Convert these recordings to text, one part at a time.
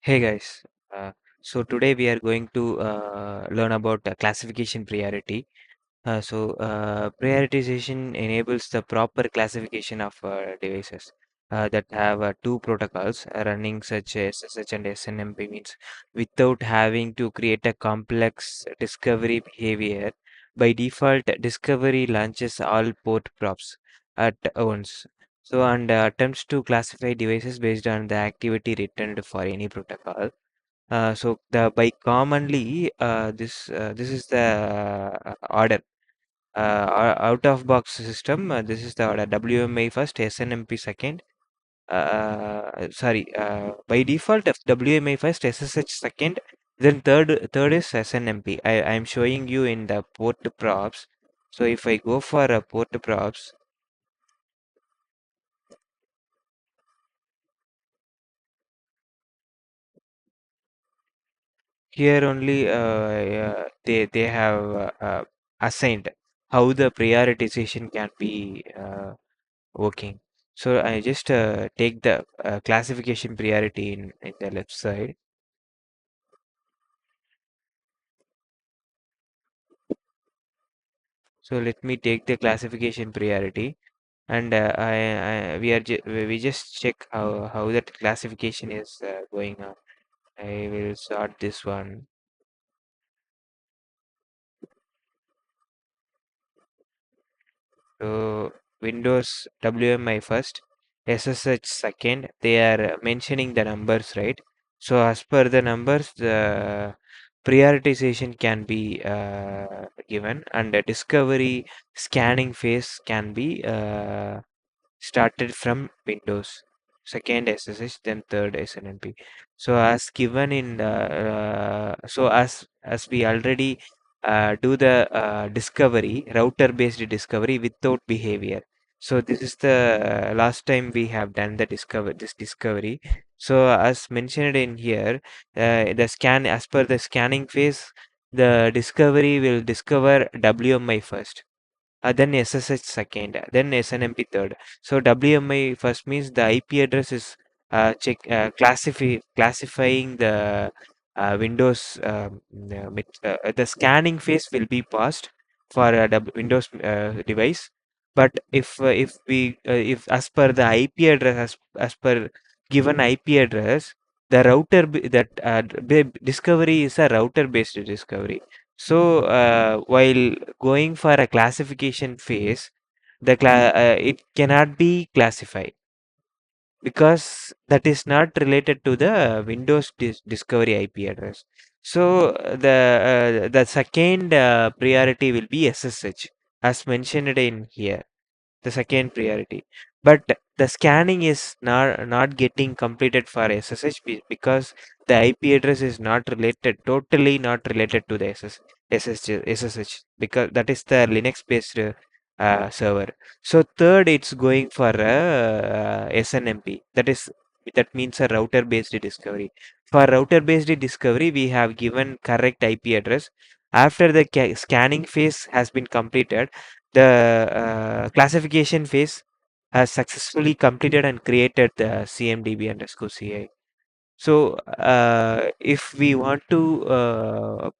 Hey guys, so today we are going to learn about classification priority. Prioritization enables the proper classification of devices that have two protocols running such as SSH and SNMP means without having to create a complex discovery behavior. By default, discovery launches all port props at once. And attempts to classify devices based on the activity returned for any protocol. So the by commonly this is the order out of box system. This is the order WMA first, SNMP second. By default, if WMA first, SSH second, then third is SNMP. I am showing you in the port props. So if I go for a port props, here only they have assigned how the prioritization can be working. So I just take the classification priority in the left side. So let me take the classification priority, and we just check how that classification is going on. I will sort this one. So Windows WMI first, SSH second. They are mentioning the numbers, right? So as per the numbers, the prioritization can be given, and the discovery scanning phase can be started from Windows. Second SSH, then third SNMP. So as given in the as we already do the discovery, router based discovery without behavior. So this is the last time we have done the discovery. So as mentioned in here, the scan as per the scanning phase, the discovery will discover WMI first, then SSH second, then SNMP third. So WMI first means the IP address is classifying the Windows. The scanning phase will be passed for a Windows device. But if as per the IP address, as per given IP address, the discovery is a router based discovery. So while going for a classification phase, it cannot be classified because that is not related to the Windows discovery IP address. So the second priority will be SSH as mentioned in here, the second priority. But the scanning is not getting completed for SSH because the IP address is not related, totally not related to the SSH because that is the Linux based server. So third, it's going for SNMP. That means a router based discovery. For router based discovery, we have given correct IP address. After the scanning phase has been completed, the classification phase has successfully completed and created the CMDB underscore CI. So if we want to uh,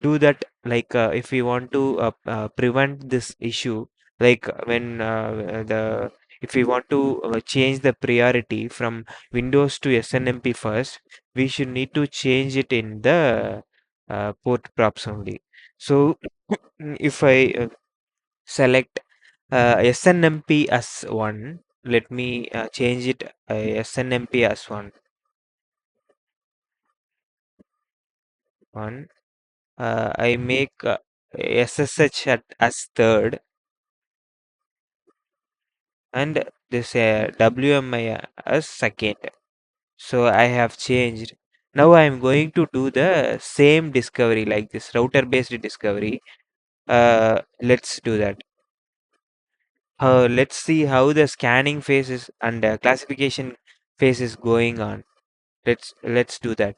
do that, like if we want to prevent this issue, like when the if we want to change the priority from Windows to SNMP first, we should need to change it in the port props only. So if I select SNMP as 1. Let me change it SNMP as 1. 1. I make SSH as third and this WMI as second. So I have changed. Now I am going to do the same discovery like this router based discovery. Let's do that. Let's see how the scanning phase is and classification phase is going on. Let's do that.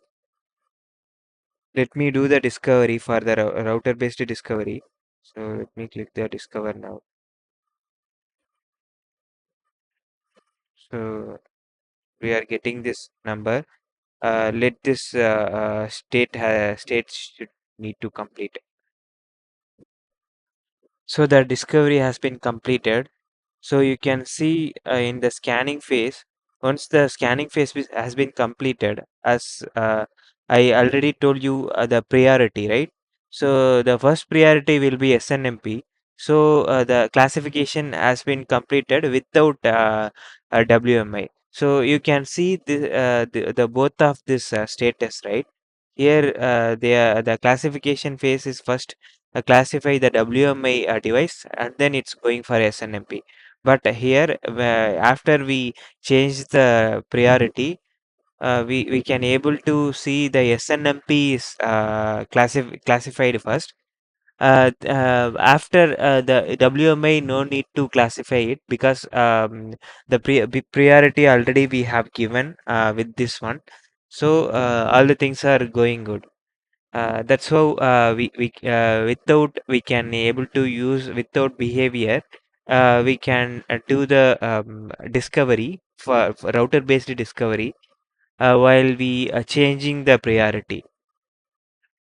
Let me do the discovery for the router based discovery. So let me click the discover now. So we are getting this number. Let this state should need to complete. So the discovery has been completed. So you can see in the scanning phase, once the scanning phase has been completed, as I already told you the priority, right? So the first priority will be SNMP. So the classification has been completed without a WMI. So you can see the both of this status, right? Here the classification phase is first classify the WMI device, and then it's going for SNMP. But here, after we change the priority, we can able to see the SNMP is classified first. After the WMI, no need to classify it, because the priority already we have given with this one. So all the things are going good. That's how without we can able to use without behavior, we can do the discovery for router based discovery while we changing the priority.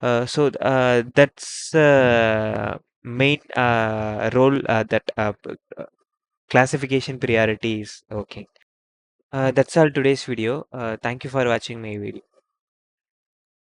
That's main role that classification priority is. Okay. That's all today's video. Thank you for watching my video.